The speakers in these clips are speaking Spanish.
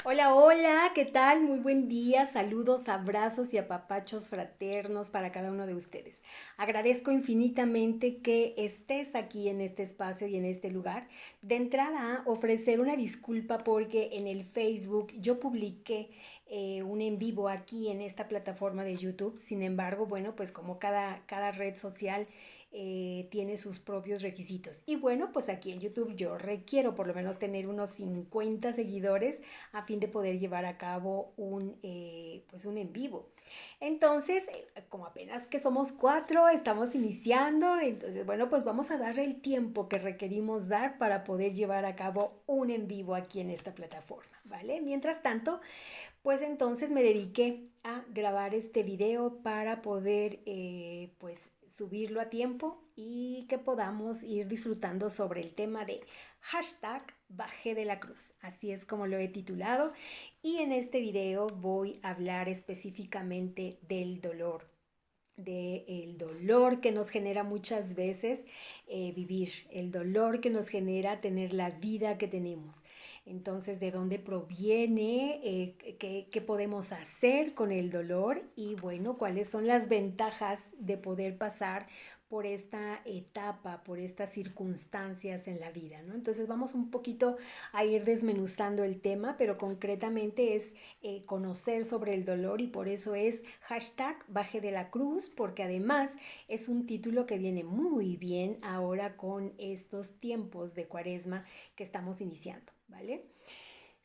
Hola, hola, ¿qué tal? Muy buen día, saludos, abrazos y apapachos fraternos para cada uno de ustedes. Agradezco infinitamente que estés aquí en este espacio y en este lugar. De entrada, ofrecer una disculpa porque en el Facebook yo publiqué un en vivo aquí en esta plataforma de YouTube. Sin embargo, bueno, pues como cada red social tiene sus propios requisitos. Y bueno, pues aquí en YouTube yo requiero por lo menos tener unos 50 seguidores a fin de poder llevar a cabo pues un en vivo. Entonces, como apenas que somos cuatro, estamos iniciando, entonces, bueno, pues vamos a dar el tiempo que requerimos dar para poder llevar a cabo un en vivo aquí en esta plataforma, ¿vale? Mientras tanto, pues entonces me dediqué a grabar este video para poder pues subirlo a tiempo y que podamos ir disfrutando sobre el tema de hashtag bajé de la cruz. Así es como lo he titulado y en este video voy a hablar específicamente del dolor, del dolor que nos genera muchas veces vivir, el dolor que nos genera tener la vida que tenemos. Entonces, ¿de dónde proviene? ¿Qué podemos hacer con el dolor? Y bueno, ¿cuáles son las ventajas de poder pasar por esta etapa, por estas circunstancias en la vida, ¿no? Entonces vamos un poquito a ir desmenuzando el tema, pero concretamente es conocer sobre el dolor y por eso es hashtag baje de la cruz, porque además es un título que viene muy bien ahora con estos tiempos de cuaresma que estamos iniciando, ¿vale?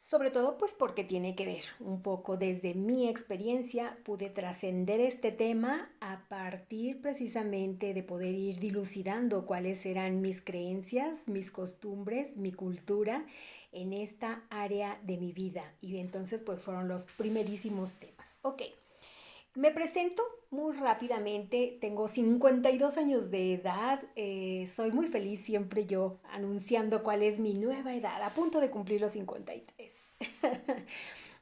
Sobre todo pues porque tiene que ver un poco desde mi experiencia, pude trascender este tema a partir precisamente de poder ir dilucidando cuáles eran mis creencias, mis costumbres, mi cultura en esta área de mi vida. Y entonces pues fueron los primerísimos temas. Ok, me presento muy rápidamente, tengo 52 años de edad, soy muy feliz siempre yo anunciando cuál es mi nueva edad, a punto de cumplir los 53.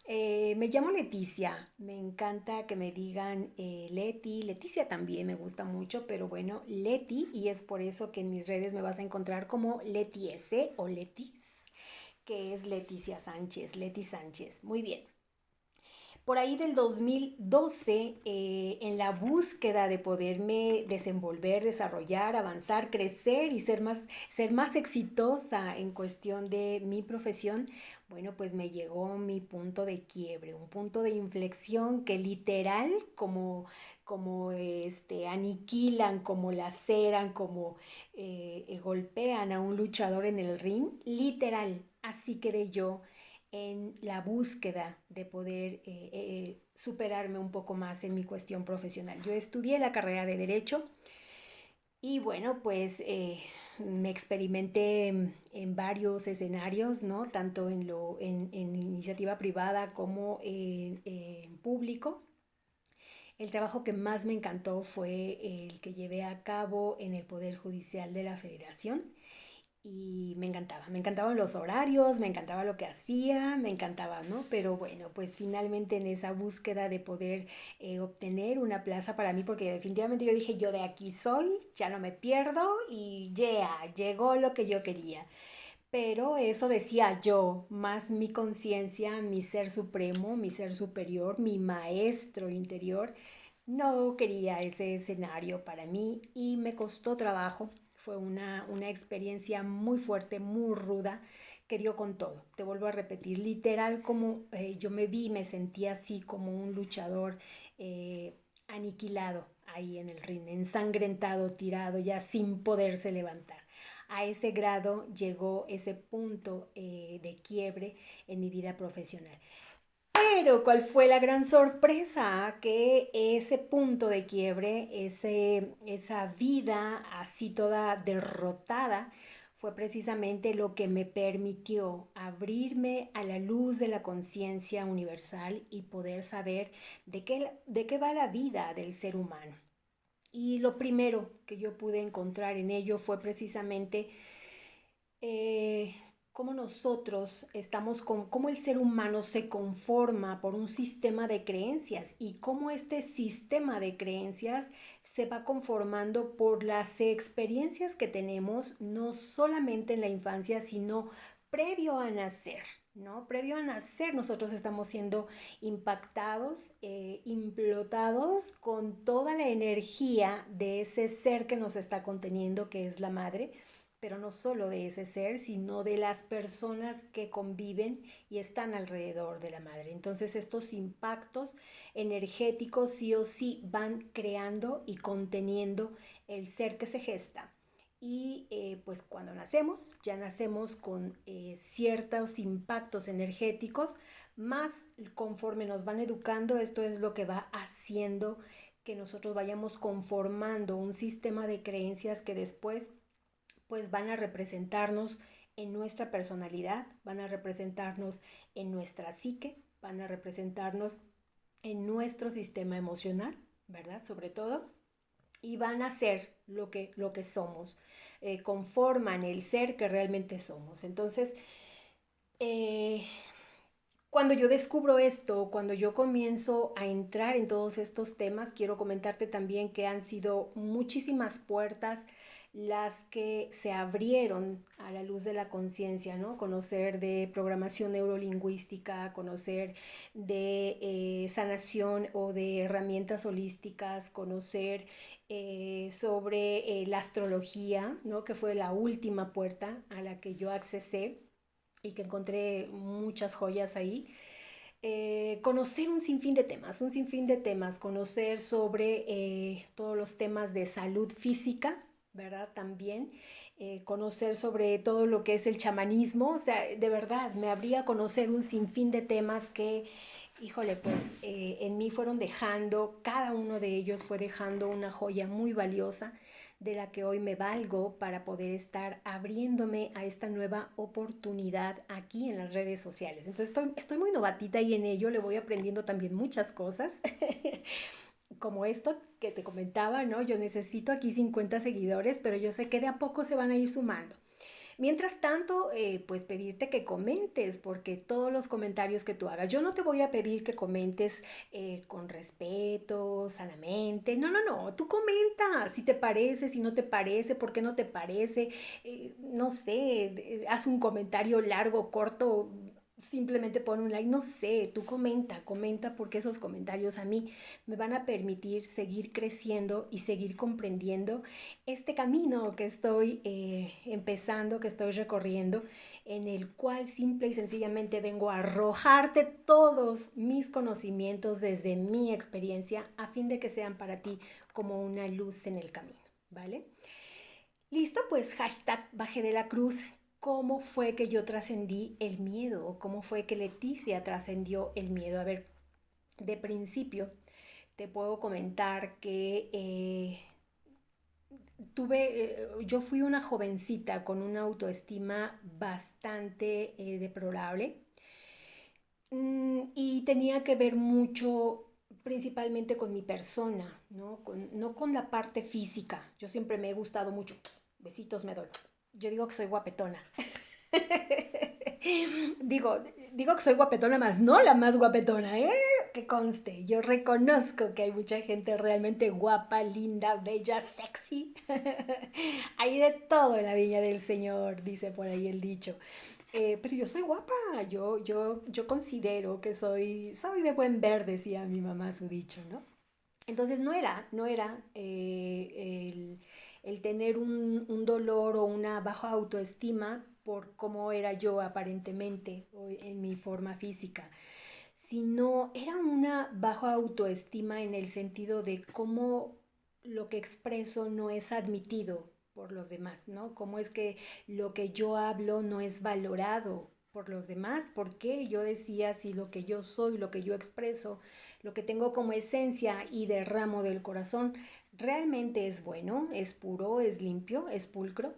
Me llamo Leticia, me encanta que me digan Leti, Leticia también me gusta mucho, pero bueno, Leti, y es por eso que en mis redes me vas a encontrar como Leti S o Letis, que es Leticia Sánchez, Leti Sánchez. Muy bien. Por ahí del 2012, en la búsqueda de poderme desenvolver, desarrollar, avanzar, crecer y ser más exitosa en cuestión de mi profesión, bueno, pues me llegó mi punto de quiebre, un punto de inflexión que literal, como aniquilan, como laceran, como golpean a un luchador en el ring, literal, así quedé yo en la búsqueda de poder superarme un poco más en mi cuestión profesional. Yo estudié la carrera de Derecho y bueno, pues me experimenté en varios escenarios, ¿no? Tanto en iniciativa privada como en público. El trabajo que más me encantó fue el que llevé a cabo en el Poder Judicial de la Federación y me encantaban los horarios, me encantaba lo que hacía, me encantaba, ¿no? Pero bueno, pues finalmente en esa búsqueda de poder obtener una plaza para mí, porque definitivamente yo dije, yo de aquí soy, ya no me pierdo y ya, llegó lo que yo quería. Pero eso decía yo, más mi conciencia, mi ser supremo, mi ser superior, mi maestro interior, no quería ese escenario para mí y me costó trabajo. Fue una experiencia muy fuerte, muy ruda, que dio con todo. Te vuelvo a repetir, literal como yo me vi, me sentí así como un luchador aniquilado ahí en el ring, ensangrentado, tirado, ya sin poderse levantar. A ese grado llegó ese punto de quiebre en mi vida profesional. Pero ¿cuál fue la gran sorpresa? Que ese punto de quiebre, esa vida así toda derrotada, fue precisamente lo que me permitió abrirme a la luz de la conciencia universal y poder saber de qué va la vida del ser humano. Y lo primero que yo pude encontrar en ello fue precisamente eh, cómo nosotros estamos cómo el ser humano se conforma por un sistema de creencias y cómo este sistema de creencias se va conformando por las experiencias que tenemos no solamente en la infancia, sino previo a nacer. ¿no? Previo a nacer, nosotros estamos siendo impactados, implotados con toda la energía de ese ser que nos está conteniendo, que es la madre, pero no solo de ese ser, sino de las personas que conviven y están alrededor de la madre. Entonces estos impactos energéticos sí o sí van creando y conteniendo el ser que se gesta. Y pues cuando nacemos, ya nacemos con ciertos impactos energéticos, más conforme nos van educando, esto es lo que va haciendo que nosotros vayamos conformando un sistema de creencias que después pues van a representarnos en nuestra personalidad, van a representarnos en nuestra psique, van a representarnos en nuestro sistema emocional, ¿verdad? Sobre todo, y van a ser lo que somos, conforman el ser que realmente somos. Entonces, eh, cuando yo descubro esto, cuando yo comienzo a entrar en todos estos temas, quiero comentarte también que han sido muchísimas puertas las que se abrieron a la luz de la conciencia, ¿no? Conocer de programación neurolingüística, conocer de sanación o de herramientas holísticas, conocer sobre la astrología, ¿no? Que fue la última puerta a la que yo accesé y que encontré muchas joyas ahí. Conocer un sinfín de temas, conocer sobre todos los temas de salud física, ¿verdad? También conocer sobre todo lo que es el chamanismo, o sea, de verdad, me habría conocer un sinfín de temas que, híjole, pues en mí fueron dejando, cada uno de ellos fue dejando una joya muy valiosa de la que hoy me valgo para poder estar abriéndome a esta nueva oportunidad aquí en las redes sociales. Entonces estoy muy novatita y en ello le voy aprendiendo también muchas cosas. Como esto que te comentaba, ¿no? Yo necesito aquí 50 seguidores, pero yo sé que de a poco se van a ir sumando. Mientras tanto, pues pedirte que comentes, porque todos los comentarios que tú hagas, yo no te voy a pedir que comentes con respeto, sanamente, no, no, no, tú comenta si te parece, si no te parece, por qué no te parece, no sé, haz un comentario largo, corto, simplemente pon un like, no sé, tú comenta, comenta porque esos comentarios a mí me van a permitir seguir creciendo y seguir comprendiendo este camino que estoy empezando, que estoy recorriendo, en el cual simple y sencillamente vengo a arrojarte todos mis conocimientos desde mi experiencia a fin de que sean para ti como una luz en el camino, ¿vale? Listo, pues hashtag bajé de la cruz. ¿Cómo fue que yo trascendí el miedo? ¿Cómo fue que Leticia trascendió el miedo? A ver, de principio te puedo comentar que yo fui una jovencita con una autoestima bastante deplorable y tenía que ver mucho principalmente con mi persona, ¿no? No con la parte física. Yo siempre me he gustado mucho. Besitos me doy. Yo digo que soy guapetona. digo, digo que soy guapetona más, no la más guapetona, ¿eh? Que conste, yo reconozco que hay mucha gente realmente guapa, linda, bella, sexy. Hay de todo en la viña del Señor, dice por ahí el dicho. Pero yo soy guapa, yo considero que soy de buen ver, decía mi mamá su dicho, ¿no? Entonces no era el tener un dolor o una baja autoestima por cómo era yo aparentemente en mi forma física, sino era una baja autoestima en el sentido de cómo lo que expreso no es admitido por los demás, ¿no? Cómo es que lo que yo hablo no es valorado por los demás, porque yo decía si lo que yo soy, lo que yo expreso, lo que tengo como esencia y derramo del corazón, realmente es bueno, es puro, es limpio, es pulcro,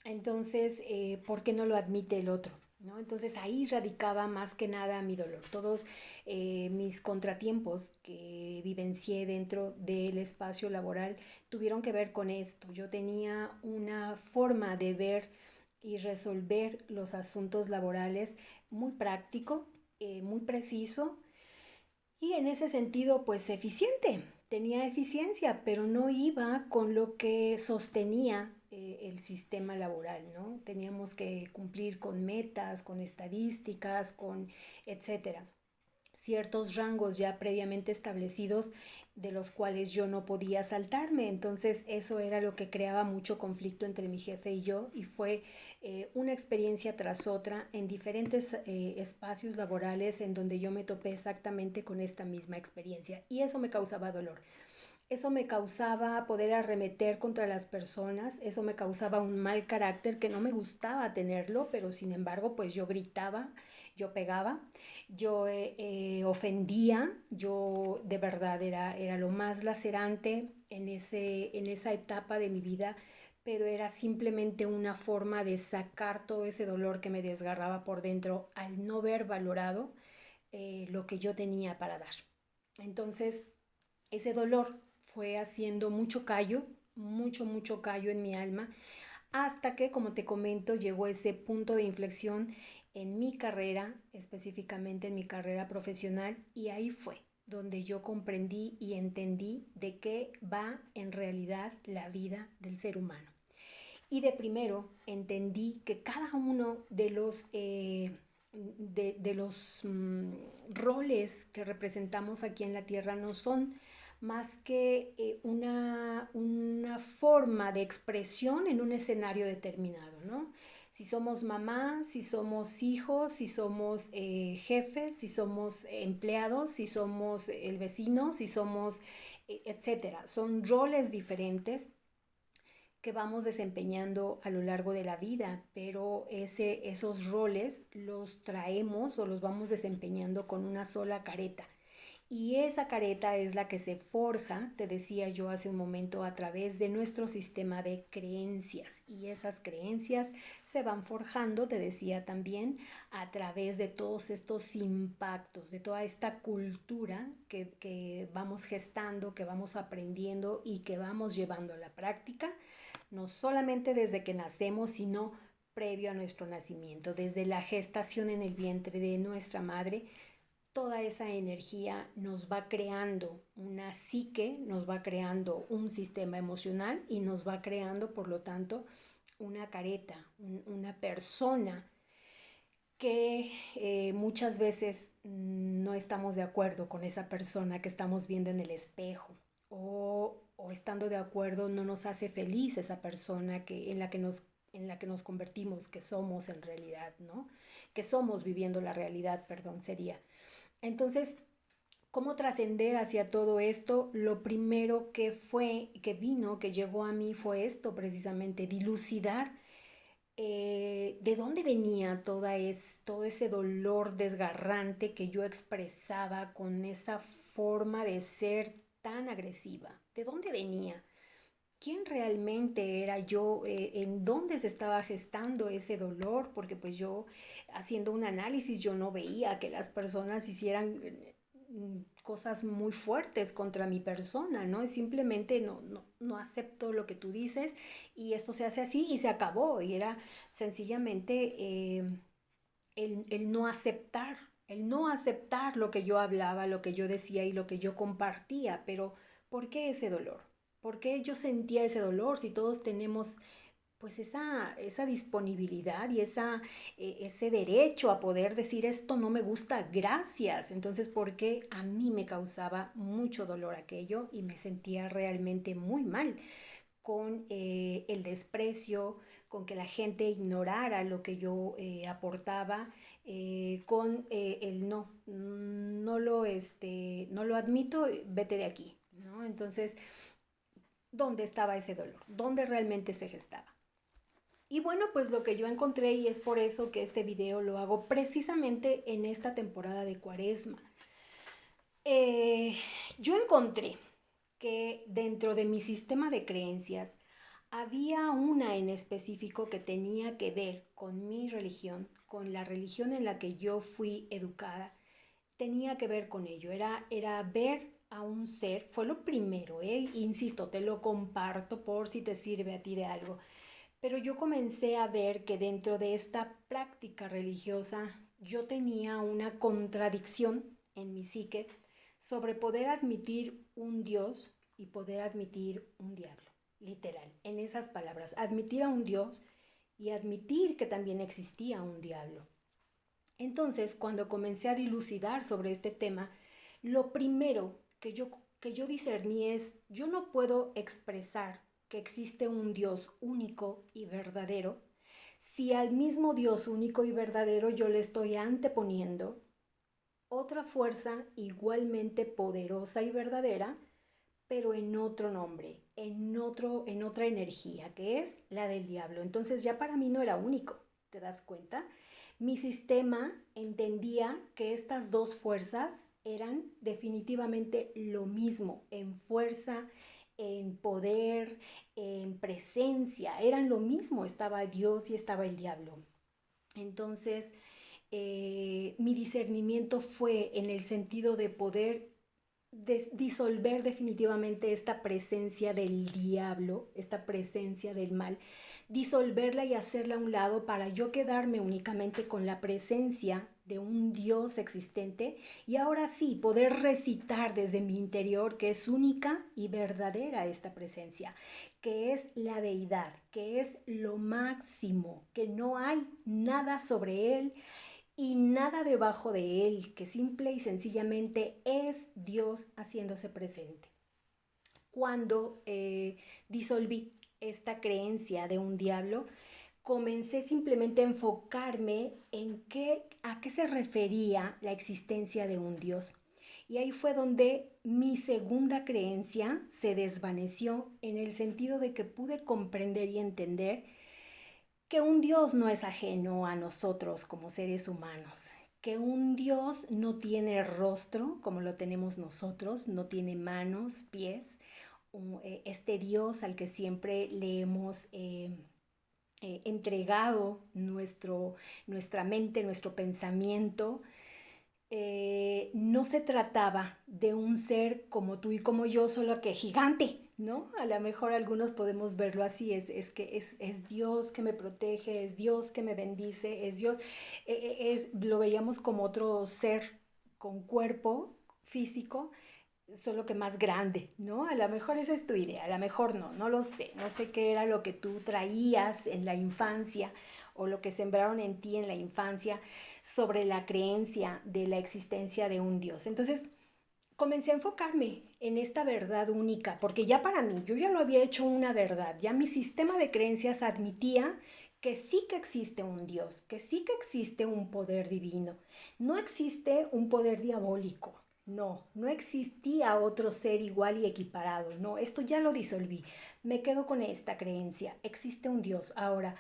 entonces, ¿por qué no lo admite el otro? ¿No? Entonces ahí radicaba más que nada mi dolor, todos mis contratiempos que vivencié dentro del espacio laboral tuvieron que ver con esto. Yo tenía una forma de ver y resolver los asuntos laborales muy práctico, muy preciso y en ese sentido pues eficiente. Tenía eficiencia, pero no iba con lo que sostenía el sistema laboral, ¿no? Teníamos que cumplir con metas, con estadísticas, con etcétera, ciertos rangos ya previamente establecidos de los cuales yo no podía saltarme. Entonces eso era lo que creaba mucho conflicto entre mi jefe y yo, y fue una experiencia tras otra en diferentes espacios laborales en donde yo me topé exactamente con esta misma experiencia, y eso me causaba dolor. Eso me causaba poder arremeter contra las personas, eso me causaba un mal carácter que no me gustaba tenerlo, pero sin embargo, pues yo gritaba, yo pegaba, yo ofendía, yo de verdad era lo más lacerante en esa etapa de mi vida, pero era simplemente una forma de sacar todo ese dolor que me desgarraba por dentro al no ver valorado lo que yo tenía para dar. Entonces, ese dolor fue haciendo mucho callo, mucho callo en mi alma, hasta que, como te comento, llegó ese punto de inflexión en mi carrera, específicamente en mi carrera profesional, y ahí fue donde yo comprendí y entendí de qué va en realidad la vida del ser humano. Y de primero entendí que cada uno de los roles que representamos aquí en la Tierra no son más que una forma de expresión en un escenario determinado, ¿no? Si somos mamá, si somos hijos, si somos jefes, si somos empleados, si somos el vecino, si somos, etcétera. Son roles diferentes que vamos desempeñando a lo largo de la vida, pero esos roles los traemos o los vamos desempeñando con una sola careta. Y esa careta es la que se forja, te decía yo hace un momento, a través de nuestro sistema de creencias. Y esas creencias se van forjando, te decía también, a través de todos estos impactos, de toda esta cultura que vamos gestando, que vamos aprendiendo y que vamos llevando a la práctica, no solamente desde que nacemos, sino previo a nuestro nacimiento, desde la gestación en el vientre de nuestra madre. Toda esa energía nos va creando una psique, nos va creando un sistema emocional y nos va creando, por lo tanto, una careta, una persona que muchas veces no estamos de acuerdo con esa persona que estamos viendo en el espejo, o estando de acuerdo no nos hace feliz esa persona en la que nos convertimos, que somos en realidad, ¿no? Que somos viviendo la realidad, perdón, sería. Entonces, ¿cómo trascender hacia todo esto? Lo primero que llegó a mí fue esto precisamente, dilucidar de dónde venía todo ese dolor desgarrante que yo expresaba con esa forma de ser tan agresiva. ¿De dónde venía? ¿Quién realmente era yo? ¿En dónde se estaba gestando ese dolor? Porque pues yo, haciendo un análisis, yo no veía que las personas hicieran cosas muy fuertes contra mi persona, ¿no? Simplemente no acepto lo que tú dices y esto se hace así y se acabó. Y era sencillamente el no aceptar lo que yo hablaba, lo que yo decía y lo que yo compartía. Pero ¿por qué ese dolor? ¿Por qué yo sentía ese dolor si todos tenemos pues esa disponibilidad y ese derecho a poder decir esto no me gusta, gracias? Entonces, ¿por qué a mí me causaba mucho dolor aquello y me sentía realmente muy mal con el desprecio, con que la gente ignorara lo que yo aportaba, con el no lo admito, vete de aquí, ¿no? Entonces, ¿dónde estaba ese dolor? ¿Dónde realmente se gestaba? Y bueno, pues lo que yo encontré, y es por eso que este video lo hago precisamente en esta temporada de Cuaresma, yo encontré que dentro de mi sistema de creencias había una en específico que tenía que ver con mi religión, con la religión en la que yo fui educada. Tenía que ver con ello, era ver a un ser, fue lo primero, insisto, te lo comparto por si te sirve a ti de algo. Pero yo comencé a ver que dentro de esta práctica religiosa yo tenía una contradicción en mi psique sobre poder admitir un Dios y poder admitir un diablo. literal, en esas palabras, admitir a un Dios y admitir que también existía un diablo. Entonces, cuando comencé a dilucidar sobre este tema, lo primero que yo discerní es, yo no puedo expresar que existe un Dios único y verdadero si al mismo Dios único y verdadero yo le estoy anteponiendo otra fuerza igualmente poderosa y verdadera, pero en otro nombre, en otra energía, que es la del diablo. Entonces ya para mí no era único, ¿te das cuenta? Mi sistema entendía que estas dos fuerzas eran definitivamente lo mismo en fuerza, en poder, en presencia, eran lo mismo, estaba Dios y estaba el diablo. Entonces, mi discernimiento fue en el sentido de poder disolver definitivamente esta presencia del diablo, esta presencia del mal, disolverla y hacerla a un lado para yo quedarme únicamente con la presencia de un Dios existente y ahora sí poder recitar desde mi interior que es única y verdadera esta presencia, que es la deidad, que es lo máximo, que no hay nada sobre él y nada debajo de él, que simple y sencillamente es Dios haciéndose presente. Cuando disolví esta creencia de un diablo, comencé simplemente a enfocarme en a qué se refería la existencia de un Dios. Y ahí fue donde mi segunda creencia se desvaneció en el sentido de que pude comprender y entender que un Dios no es ajeno a nosotros como seres humanos, que un Dios no tiene rostro como lo tenemos nosotros, no tiene manos, pies, este Dios al que siempre le hemos entregado nuestra mente, nuestro pensamiento, no se trataba de un ser como tú y como yo, solo que gigante, ¿no? A lo mejor algunos podemos verlo así, es que es Dios que me protege, es Dios que me bendice, es Dios, lo veíamos como otro ser con cuerpo físico, solo que más grande, ¿no? A lo mejor esa es tu idea, a lo mejor no, no lo sé, no sé qué era lo que tú traías en la infancia o lo que sembraron en ti en la infancia sobre la creencia de la existencia de un Dios. Entonces, comencé a enfocarme en esta verdad única, porque ya para mí, yo ya lo había hecho una verdad, ya mi sistema de creencias admitía que sí que existe un Dios, que sí que existe un poder divino, no existe un poder diabólico, no, no existía otro ser igual y equiparado, no, esto ya lo disolví, me quedo con esta creencia, existe un Dios. Ahora,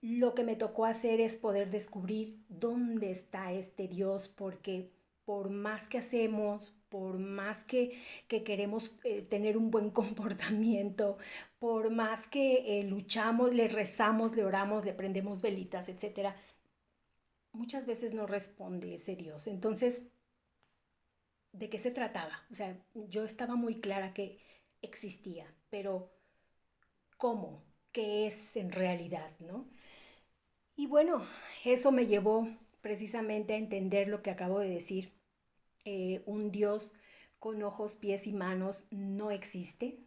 lo que me tocó hacer es poder descubrir dónde está este Dios, porque por más que hacemos, por más que queremos tener un buen comportamiento, por más que luchamos, le rezamos, le oramos, le prendemos velitas, etcétera, muchas veces no responde ese Dios. Entonces, ¿de qué se trataba? O sea, yo estaba muy clara que existía, pero ¿cómo? ¿Qué es en realidad, no? Y bueno, eso me llevó precisamente a entender lo que acabo de decir. Un Dios con ojos, pies y manos no existe.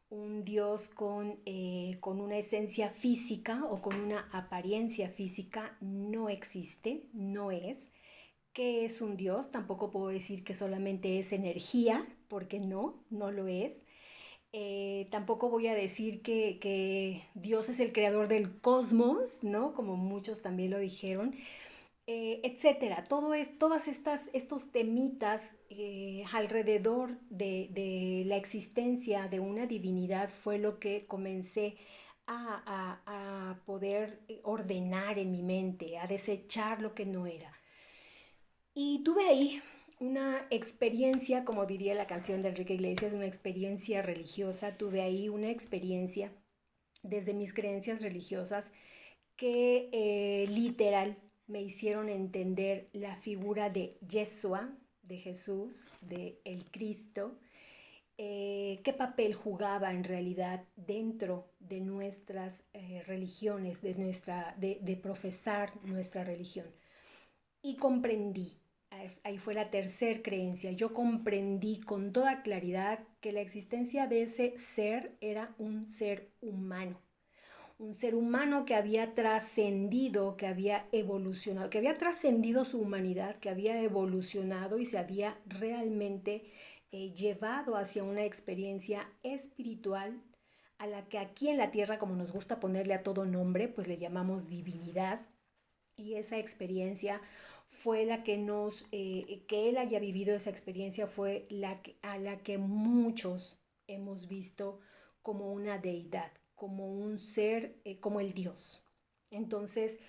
Un Dios con una esencia física o con una apariencia física no existe, no es. ¿Qué es un Dios? Tampoco puedo decir que solamente es energía, porque no, no lo es. Tampoco voy a decir que Dios es el creador del cosmos, ¿no? Como muchos también lo dijeron, etcétera. Todas estos temitas alrededor de la existencia de una divinidad fue lo que comencé a poder ordenar en mi mente, a desechar lo que no era. Y tuve ahí una experiencia, como diría la canción de Enrique Iglesias, una experiencia religiosa. Tuve ahí una experiencia desde mis creencias religiosas que literal me hicieron entender la figura de Yeshua, de Jesús, de el Cristo, qué papel jugaba en realidad dentro de nuestras religiones, de profesar nuestra religión. Y comprendí Ahí fue la tercer creencia. Yo comprendí con toda claridad que la existencia de ese ser era un ser humano que había trascendido, que había evolucionado, que había trascendido su humanidad, que había evolucionado y se había realmente llevado hacia una experiencia espiritual a la que aquí en la tierra, como nos gusta ponerle a todo nombre, pues le llamamos divinidad. Y esa experiencia fue la que que él haya vivido esa experiencia fue a la que muchos hemos visto como una deidad, como un ser, como el Dios. Entonces,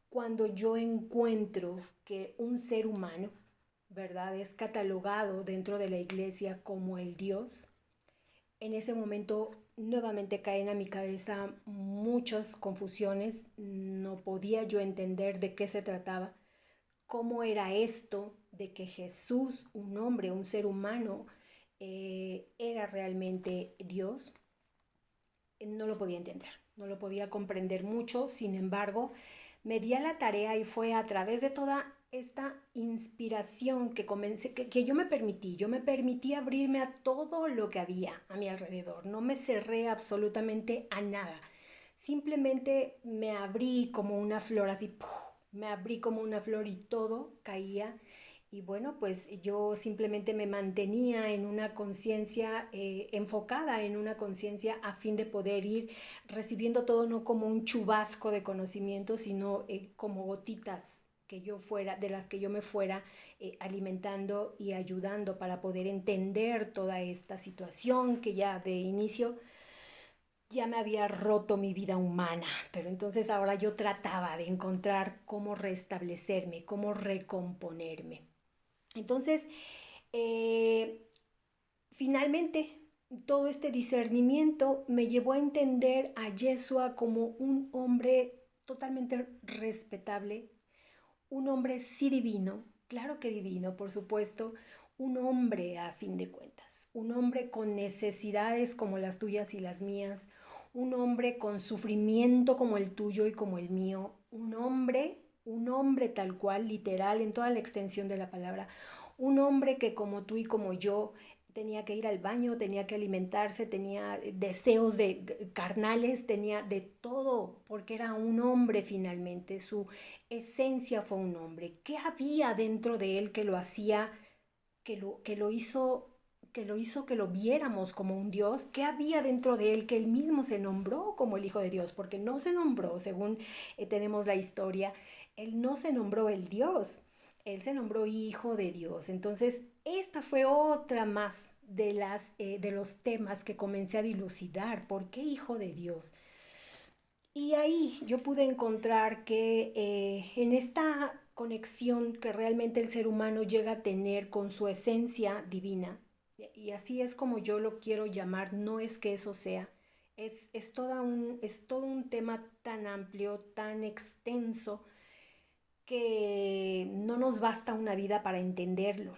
cuando yo encuentro que un ser humano, ¿verdad?, es catalogado dentro de la iglesia como el Dios, en ese momento nuevamente caen a mi cabeza muchas confusiones, no podía yo entender de qué se trataba, cómo era esto de que Jesús, un hombre, un ser humano, era realmente Dios. No lo podía entender, no lo podía comprender mucho, sin embargo, me di a la tarea y fue a través de toda esta inspiración que yo me permití abrirme a todo lo que había a mi alrededor, no me cerré absolutamente a nada, simplemente me abrí como una flor así, ¡puf! Me abrí como una flor y todo caía y bueno, pues yo simplemente me mantenía en una conciencia enfocada, en una conciencia a fin de poder ir recibiendo todo no como un chubasco de conocimiento, sino como gotitas que yo fuera, de las que yo me fuera alimentando y ayudando para poder entender toda esta situación que ya de inicio ya me había roto mi vida humana, pero entonces ahora yo trataba de encontrar cómo restablecerme, cómo recomponerme. Entonces, eh, finalmente, todo este discernimiento me llevó a entender a Yeshua como un hombre totalmente respetable, un hombre sí divino, claro que divino, por supuesto, un hombre a fin de cuentas, un hombre con necesidades como las tuyas y las mías, un hombre con sufrimiento como el tuyo y como el mío, un hombre tal cual, literal, en toda la extensión de la palabra, un hombre que como tú y como yo tenía que ir al baño, tenía que alimentarse, tenía deseos carnales, tenía de todo, porque era un hombre finalmente, su esencia fue un hombre. ¿Qué había dentro de él que lo hacía, que lo hizo que lo viéramos como un Dios? ¿Qué había dentro de él que él mismo se nombró como el Hijo de Dios? Porque no se nombró, según tenemos la historia, él no se nombró el Dios, él se nombró Hijo de Dios. Entonces, esta fue otra más de los temas que comencé a dilucidar. ¿Por qué Hijo de Dios? Y ahí yo pude encontrar que en esta conexión que realmente el ser humano llega a tener con su esencia divina, y así es como yo lo quiero llamar, no es que eso sea, es todo un tema tan amplio, tan extenso, que no nos basta una vida para entenderlo.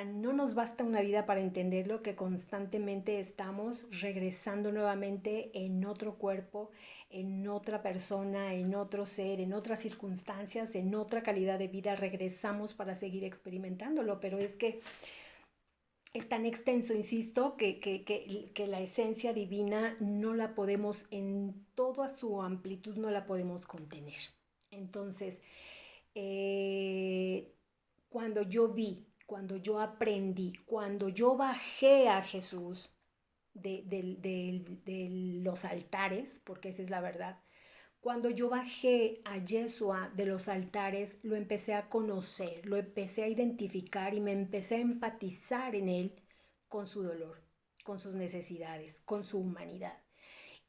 No nos basta una vida para entenderlo, que constantemente estamos regresando nuevamente en otro cuerpo, en otra persona, en otro ser, en otras circunstancias, en otra calidad de vida, regresamos para seguir experimentándolo, pero es que es tan extenso, insisto, que la esencia divina no la podemos, en toda su amplitud, no la podemos contener. Entonces, eh, cuando yo aprendí, cuando yo bajé a Jesús de los altares, porque esa es la verdad, cuando yo bajé a Yeshua de los altares, lo empecé a conocer, lo empecé a identificar y me empecé a empatizar en él con su dolor, con sus necesidades, con su humanidad.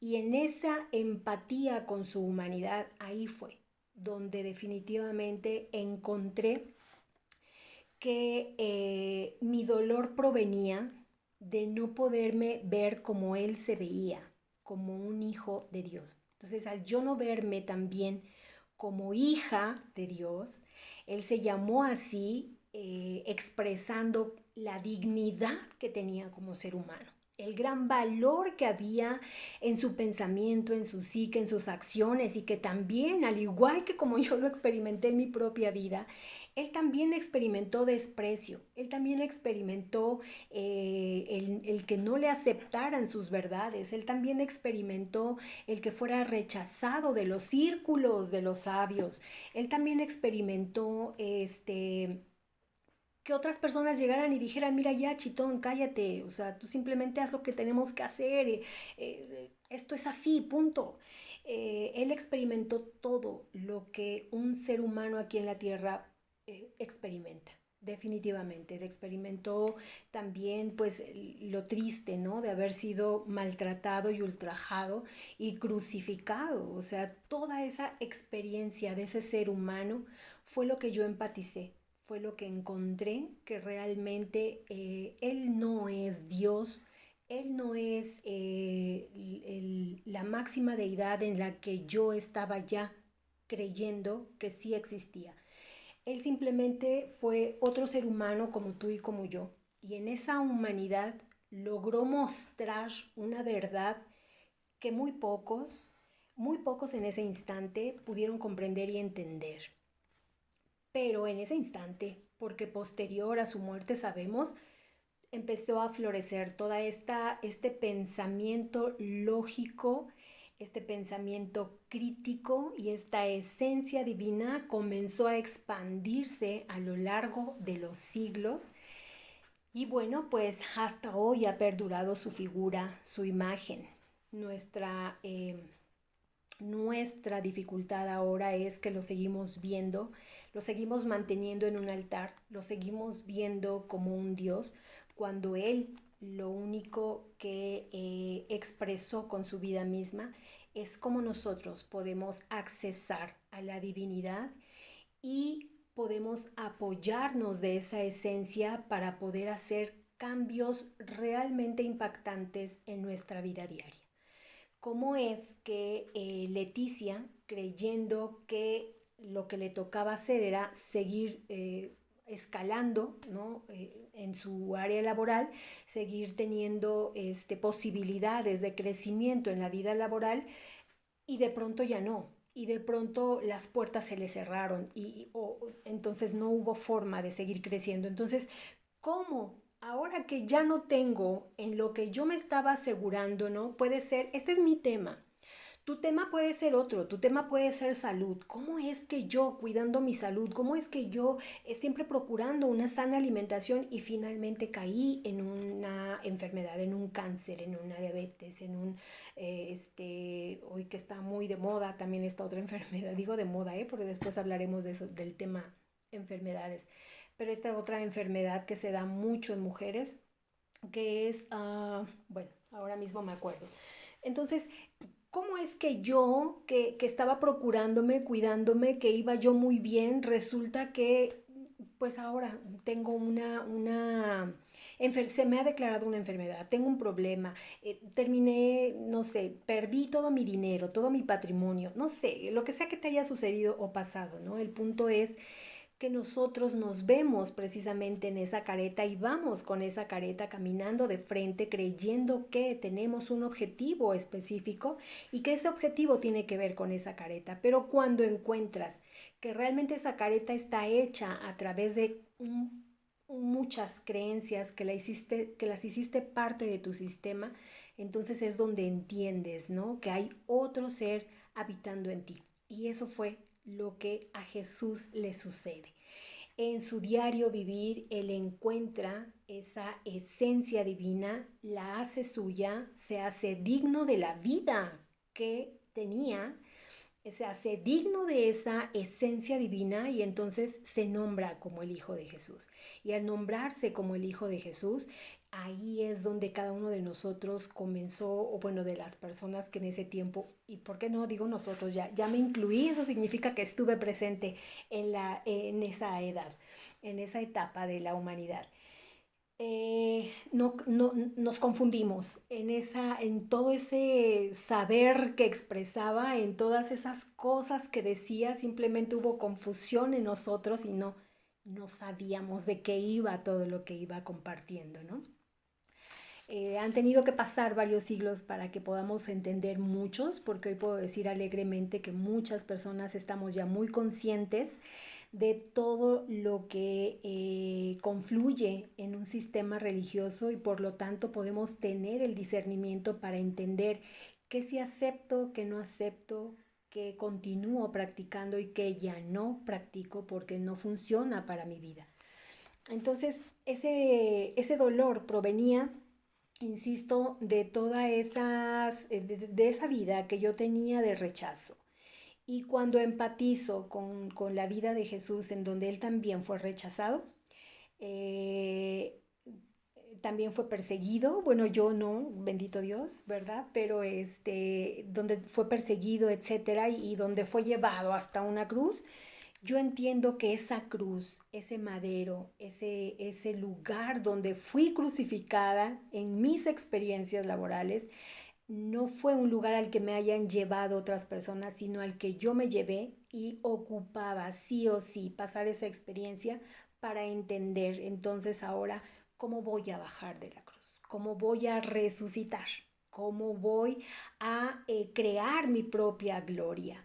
Y en esa empatía con su humanidad, ahí fue donde definitivamente encontré que mi dolor provenía de no poderme ver como él se veía, como un hijo de Dios. Entonces, al yo no verme también como hija de Dios, él se llamó así, expresando la dignidad que tenía como ser humano, el gran valor que había en su pensamiento, en su psique, en sus acciones, y que también, al igual que como yo lo experimenté en mi propia vida, él también experimentó desprecio, él también experimentó el que no le aceptaran sus verdades, él también experimentó el que fuera rechazado de los círculos de los sabios, él también experimentó que otras personas llegaran y dijeran, mira ya, chitón, cállate, o sea, tú simplemente haz lo que tenemos que hacer, esto es así, punto. Él experimentó todo lo que un ser humano aquí en la Tierra experimenta. Definitivamente, experimentó también pues lo triste, ¿no? De haber sido maltratado y ultrajado y crucificado. O sea, toda esa experiencia de ese ser humano fue lo que yo empaticé, fue lo que encontré que realmente Él no es Dios, Él no es la máxima deidad en la que yo estaba ya creyendo que sí existía. Él simplemente fue otro ser humano como tú y como yo. Y en esa humanidad logró mostrar una verdad que muy pocos en ese instante pudieron comprender y entender. Pero en ese instante, porque posterior a su muerte sabemos, empezó a florecer toda este pensamiento lógico, este pensamiento crítico y esta esencia divina comenzó a expandirse a lo largo de los siglos. Y bueno, pues hasta hoy ha perdurado su figura, su imagen. Nuestra nuestra dificultad ahora es que lo seguimos viendo, lo seguimos manteniendo en un altar, lo seguimos viendo como un Dios, cuando Él lo único que expresó con su vida misma es cómo nosotros podemos accesar a la divinidad y podemos apoyarnos de esa esencia para poder hacer cambios realmente impactantes en nuestra vida diaria. ¿Cómo es que Leticia, creyendo que lo que le tocaba hacer era seguir escalando, ¿no? En su área laboral, seguir teniendo posibilidades de crecimiento en la vida laboral y de pronto ya no? Y de pronto las puertas se le cerraron entonces no hubo forma de seguir creciendo. Entonces, ¿cómo? Ahora que ya no tengo en lo que yo me estaba asegurando, ¿no? Puede ser, este es mi tema. Tu tema puede ser otro, tu tema puede ser salud. ¿Cómo es que yo, cuidando mi salud, cómo es que yo siempre procurando una sana alimentación y finalmente caí en una enfermedad, en un cáncer, en una diabetes, en un, hoy que está muy de moda también esta otra enfermedad, digo de moda, porque después hablaremos de eso, del tema enfermedades, pero esta otra enfermedad que se da mucho en mujeres, que es, bueno, ahora mismo me acuerdo. Entonces, ¿cómo es que yo, que estaba procurándome, cuidándome, que iba yo muy bien, resulta que pues ahora tengo se me ha declarado una enfermedad, tengo un problema, terminé, no sé, perdí todo mi dinero, todo mi patrimonio, no sé, lo que sea que te haya sucedido o pasado, ¿no? El punto es que nosotros nos vemos precisamente en esa careta y vamos con esa careta caminando de frente creyendo que tenemos un objetivo específico y que ese objetivo tiene que ver con esa careta. Pero cuando encuentras que realmente esa careta está hecha a través de muchas creencias que las hiciste parte de tu sistema, entonces es donde entiendes, ¿no? Que hay otro ser habitando en ti. Y eso fue lo que a Jesús le sucede. En su diario vivir, él encuentra esa esencia divina, la hace suya, se hace digno de la vida que tenía, se hace digno de esa esencia divina y entonces se nombra como el Hijo de Jesús. Y al nombrarse como el Hijo de Jesús, ahí es donde cada uno de nosotros comenzó, o bueno, de las personas que en ese tiempo, y por qué no digo nosotros, ya me incluí, eso significa que estuve presente en esa edad, en esa etapa de la humanidad. No, nos confundimos en todo ese saber que expresaba, en todas esas cosas que decía, simplemente hubo confusión en nosotros y no sabíamos de qué iba todo lo que iba compartiendo, ¿no? Han tenido que pasar varios siglos para que podamos entender muchos, porque hoy puedo decir alegremente que muchas personas estamos ya muy conscientes de todo lo que confluye en un sistema religioso y por lo tanto podemos tener el discernimiento para entender qué sí acepto, qué no acepto, qué continúo practicando y qué ya no practico porque no funciona para mi vida. Entonces, ese dolor provenía, insisto, de toda de esa vida que yo tenía de rechazo. Y cuando empatizo con la vida de Jesús, en donde él también fue rechazado, eh, también fue perseguido, bueno, yo no, bendito Dios, ¿verdad? Pero donde fue perseguido, etcétera, y donde fue llevado hasta una cruz, yo entiendo que esa cruz, ese madero, ese lugar donde fui crucificada en mis experiencias laborales, no fue un lugar al que me hayan llevado otras personas, sino al que yo me llevé y ocupaba sí o sí pasar esa experiencia para entender entonces ahora cómo voy a bajar de la cruz, cómo voy a resucitar, cómo voy a crear mi propia gloria.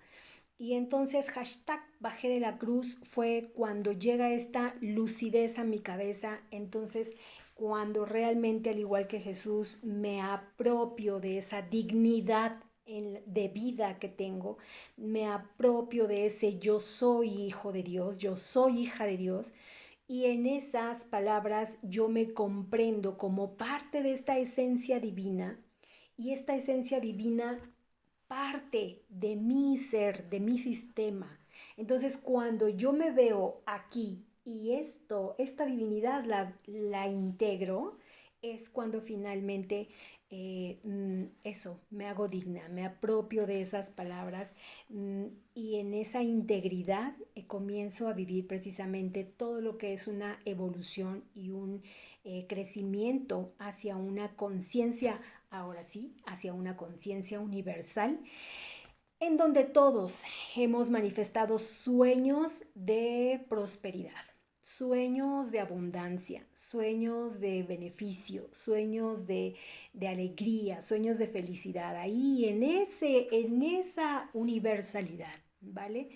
Y entonces hashtag bajé de la cruz fue cuando llega esta lucidez a mi cabeza, entonces cuando realmente al igual que Jesús me apropio de esa dignidad de vida que tengo, me apropio de ese yo soy hijo de Dios, yo soy hija de Dios, y en esas palabras yo me comprendo como parte de esta esencia divina, y esta esencia divina parte de mi ser, de mi sistema. Entonces, cuando yo me veo aquí y esta divinidad la integro, es cuando finalmente eso, me hago digna, me apropio de esas palabras y en esa integridad comienzo a vivir precisamente todo lo que es una evolución y un crecimiento hacia una conciencia, ahora sí, hacia una conciencia universal, en donde todos hemos manifestado sueños de prosperidad, sueños de abundancia, sueños de beneficio, sueños de alegría, sueños de felicidad, ahí en esa universalidad, ¿vale?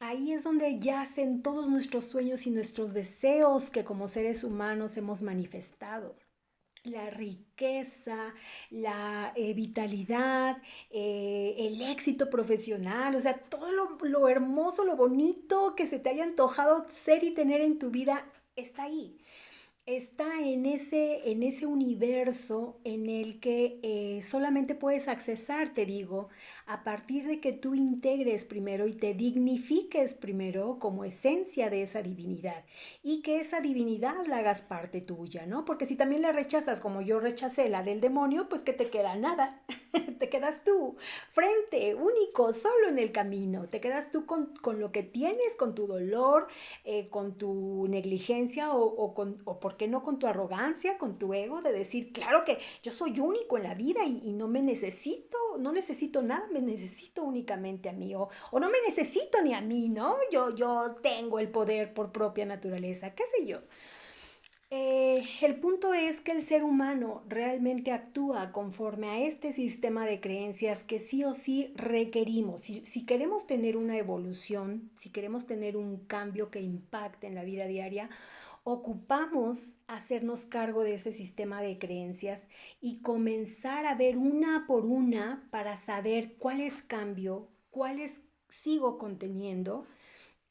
Ahí es donde yacen todos nuestros sueños y nuestros deseos que como seres humanos hemos manifestado. La riqueza, la vitalidad, el éxito profesional, o sea, todo lo hermoso, lo bonito que se te haya antojado ser y tener en tu vida está ahí, está en ese universo en el que solamente puedes accesar, te digo, a partir de que tú integres primero y te dignifiques primero como esencia de esa divinidad y que esa divinidad la hagas parte tuya, ¿no? Porque si también la rechazas como yo rechacé la del demonio, pues ¿qué te queda? Nada. Te quedas tú, frente, único, solo en el camino. Te quedas tú con lo que tienes, con tu dolor, con tu negligencia o, ¿por qué no con tu arrogancia, con tu ego de decir, claro que yo soy único en la vida y no me necesito, no necesito nada, me necesito únicamente a mí o no me necesito ni a mí, ¿no? Yo tengo el poder por propia naturaleza, qué sé yo. El punto es que el ser humano realmente actúa conforme a este sistema de creencias que sí o sí requerimos. Si queremos tener una evolución, si queremos tener un cambio que impacte en la vida diaria, ocupamos hacernos cargo de ese sistema de creencias y comenzar a ver una por una para saber cuáles cambio, cuáles sigo conteniendo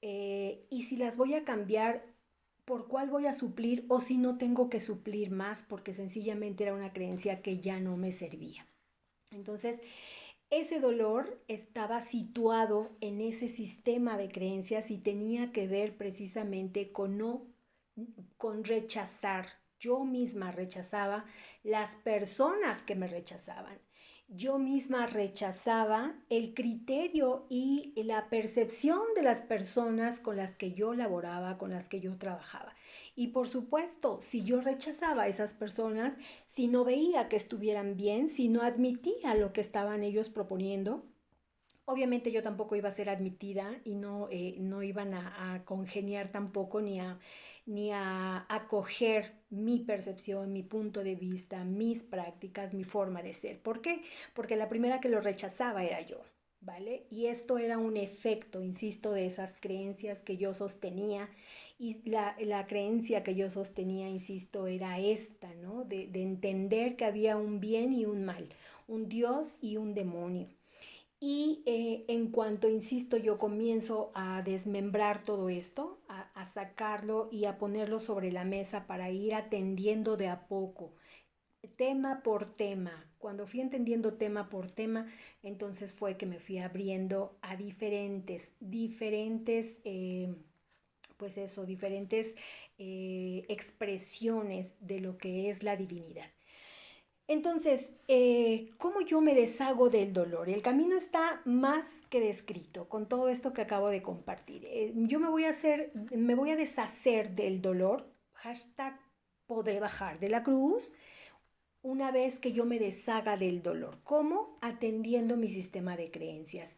y si las voy a cambiar, por cuál voy a suplir o si no tengo que suplir más porque sencillamente era una creencia que ya no me servía. Entonces, ese dolor estaba situado en ese sistema de creencias y tenía que ver precisamente con rechazar. Yo misma rechazaba las personas que me rechazaban. Yo misma rechazaba el criterio y la percepción de las personas con las que yo laboraba, con las que yo trabajaba. Y por supuesto, si yo rechazaba a esas personas, si no veía que estuvieran bien, si no admitía lo que estaban ellos proponiendo, obviamente yo tampoco iba a ser admitida y no iban a congeniar tampoco ni a acoger mi percepción, mi punto de vista, mis prácticas, mi forma de ser. ¿Por qué? Porque la primera que lo rechazaba era yo. ¿Vale? Y esto era un efecto, insisto, de esas creencias que yo sostenía y la creencia que yo sostenía, insisto, era esta, ¿no? De entender que había un bien y un mal, un Dios y un demonio. Y en cuanto, insisto, yo comienzo a desmembrar todo esto, a sacarlo y a ponerlo sobre la mesa para ir atendiendo de a poco, tema por tema. Cuando fui entendiendo tema por tema, entonces fue que me fui abriendo a pues eso, diferentes expresiones de lo que es la divinidad. Entonces, ¿cómo yo me deshago del dolor? El camino está más que descrito con todo esto que acabo de compartir. Yo me voy a deshacer del dolor, hashtag podré bajar de la cruz, una vez que yo me deshaga del dolor. ¿Cómo? Atendiendo mi sistema de creencias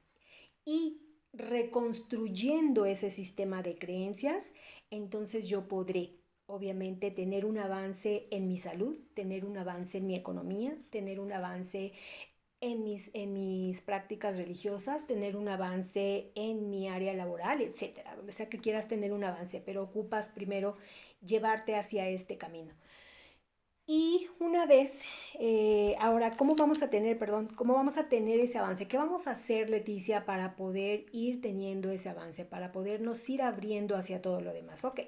y reconstruyendo ese sistema de creencias, entonces yo podré obviamente tener un avance en mi salud, tener un avance en mi economía, tener un avance en mis prácticas religiosas, tener un avance en mi área laboral, etcétera, donde sea que quieras tener un avance, pero ocupas primero llevarte hacia este camino. Y una vez, ahora, cómo vamos a tener ese avance? ¿Qué vamos a hacer, Leticia, para poder ir teniendo ese avance, para podernos ir abriendo hacia todo lo demás? Ok,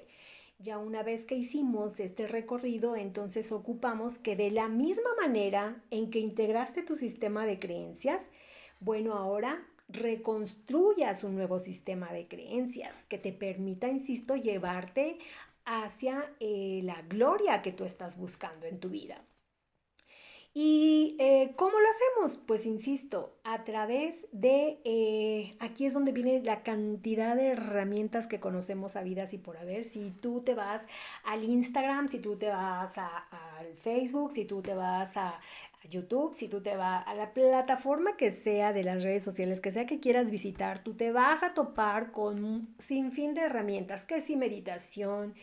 ya una vez que hicimos este recorrido, entonces ocupamos que de la misma manera en que integraste tu sistema de creencias, bueno, ahora reconstruyas un nuevo sistema de creencias que te permita, insisto, llevarte hacia la gloria que tú estás buscando en tu vida. ¿Y cómo lo hacemos? Pues insisto, a través de, aquí es donde viene la cantidad de herramientas que conocemos habidas y por haber. Si tú te vas al Instagram, si tú te vas al Facebook, si tú te vas a YouTube, si tú te vas a la plataforma que sea de las redes sociales, que sea que quieras visitar, tú te vas a topar con un sinfín de herramientas, que si meditación,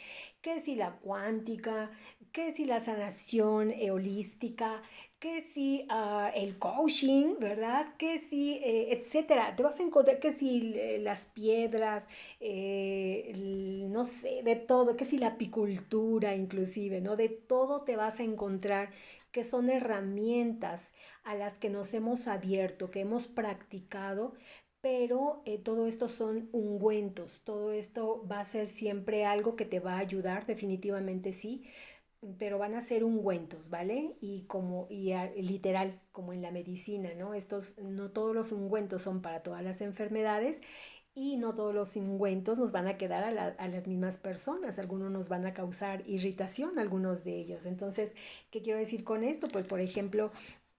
que si la cuántica, que si la sanación holística, que si el coaching, ¿verdad? Que si, etcétera. Te vas a encontrar que si las piedras, no sé, de todo, que si la apicultura inclusive, ¿no? De todo te vas a encontrar que son herramientas a las que nos hemos abierto, que hemos practicado, pero todo esto son ungüentos, todo esto va a ser siempre algo que te va a ayudar, definitivamente sí, pero van a ser ungüentos, ¿vale? Literal, como en la medicina, ¿no? No todos los ungüentos son para todas las enfermedades y no todos los ungüentos nos van a quedar a las mismas personas, algunos nos van a causar irritación, algunos de ellos. Entonces, ¿qué quiero decir con esto? Pues, por ejemplo,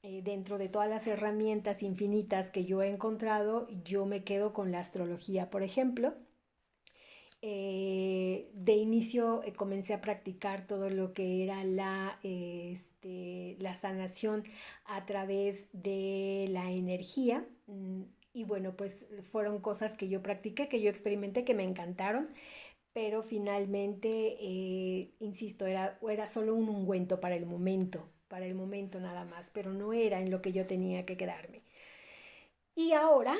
dentro de todas las herramientas infinitas que yo he encontrado, yo me quedo con la astrología, por ejemplo. De inicio comencé a practicar todo lo que era la sanación a través de la energía. Y bueno, pues fueron cosas que yo practiqué, que yo experimenté, que me encantaron, pero finalmente, insisto, era solo un ungüento para el momento nada más, pero no era en lo que yo tenía que quedarme. Y ahora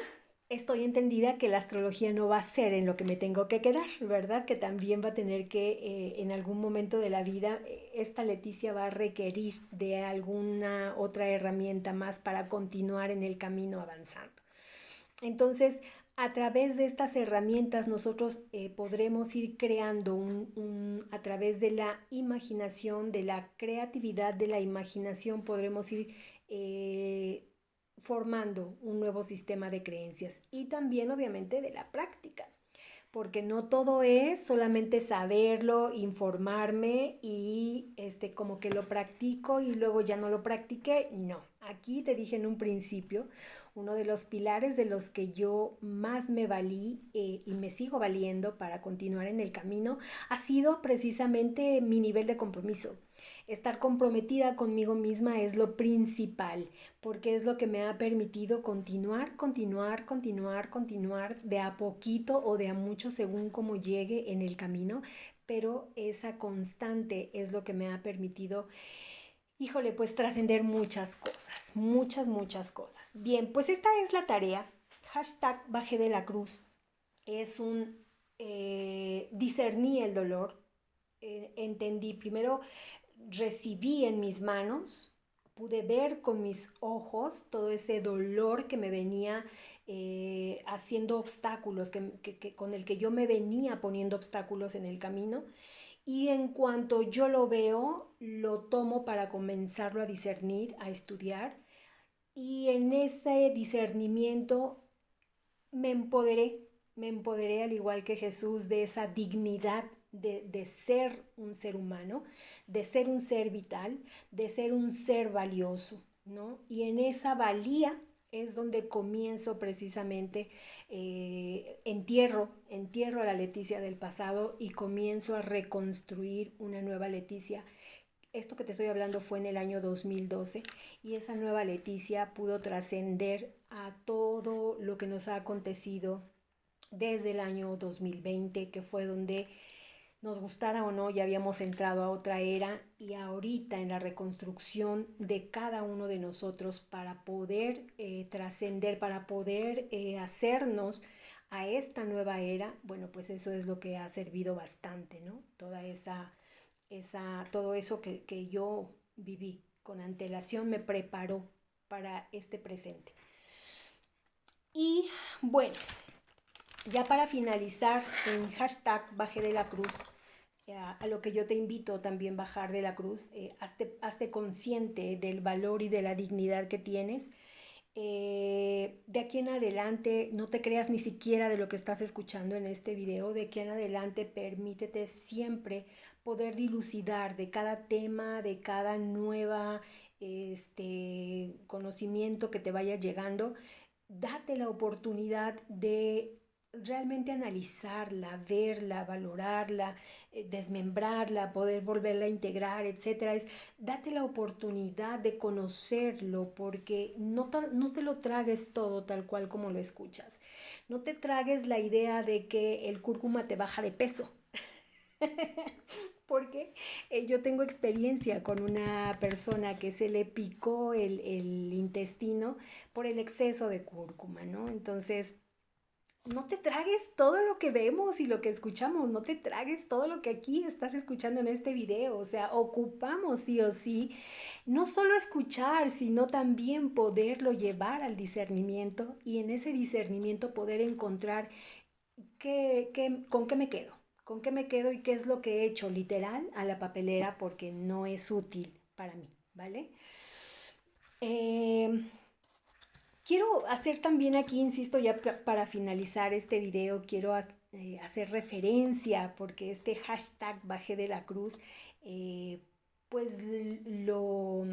estoy entendida que la astrología no va a ser en lo que me tengo que quedar, ¿verdad? Que también va a tener que, en algún momento de la vida, esta Leticia va a requerir de alguna otra herramienta más para continuar en el camino avanzando. Entonces, a través de estas herramientas nosotros podremos ir creando a través de la imaginación, de la creatividad de la imaginación, podremos ir formando un nuevo sistema de creencias y también obviamente de la práctica, porque no todo es solamente saberlo, informarme y como que lo practico y luego ya no lo practiqué. No, aquí te dije en un principio, uno de los pilares de los que yo más me valí y me sigo valiendo para continuar en el camino ha sido precisamente mi nivel de compromiso. Estar comprometida conmigo misma es lo principal, porque es lo que me ha permitido continuar de a poquito o de a mucho según como llegue en el camino, pero esa constante es lo que me ha permitido, híjole, pues trascender muchas cosas, muchas cosas. Bien, pues esta es la tarea. Hashtag bajé de la cruz. Es un discerní el dolor, entendí, primero recibí en mis manos, pude ver con mis ojos todo ese dolor que me venía haciendo obstáculos, con el que yo me venía poniendo obstáculos en el camino. Y en cuanto yo lo veo, lo tomo para comenzarlo a discernir, a estudiar. Y en ese discernimiento me empoderé al igual que Jesús de esa dignidad de ser un ser humano, de ser un ser vital, de ser un ser valioso, ¿no? Y en esa valía es donde comienzo precisamente, entierro a la Leticia del pasado y comienzo a reconstruir una nueva Leticia. Esto que te estoy hablando fue en el año 2012 y esa nueva Leticia pudo trascender a todo lo que nos ha acontecido desde el año 2020, que fue donde, nos gustara o no, ya habíamos entrado a otra era y ahorita en la reconstrucción de cada uno de nosotros para poder trascender, para poder hacernos a esta nueva era, bueno, pues eso es lo que ha servido bastante, ¿no? Todo eso que yo viví con antelación me preparó para este presente. Y bueno, ya para finalizar, en hashtag bajé de la cruz, a lo que yo te invito también bajar de la cruz, hazte consciente del valor y de la dignidad que tienes. De aquí en adelante no te creas ni siquiera de lo que estás escuchando en este video. De aquí en adelante permítete siempre poder dilucidar de cada tema, de cada nueva conocimiento que te vaya llegando. Date la oportunidad de realmente analizarla, verla, valorarla, desmembrarla, poder volverla a integrar, etcétera. Date la oportunidad de conocerlo, porque no te lo tragues todo tal cual como lo escuchas. No te tragues la idea de que el cúrcuma te baja de peso. Porque yo tengo experiencia con una persona que se le picó el intestino por el exceso de cúrcuma, ¿no? Entonces, no te tragues todo lo que vemos y lo que escuchamos, no te tragues todo lo que aquí estás escuchando en este video. O sea, ocupamos sí o sí no solo escuchar, sino también poderlo llevar al discernimiento y en ese discernimiento poder encontrar con qué me quedo, con qué me quedo y qué es lo que he hecho literal a la papelera porque no es útil para mí, ¿vale? Eh, Quiero hacer también aquí, insisto, ya para finalizar este video, quiero hacer referencia porque este hashtag bajé de la cruz, eh, pues lo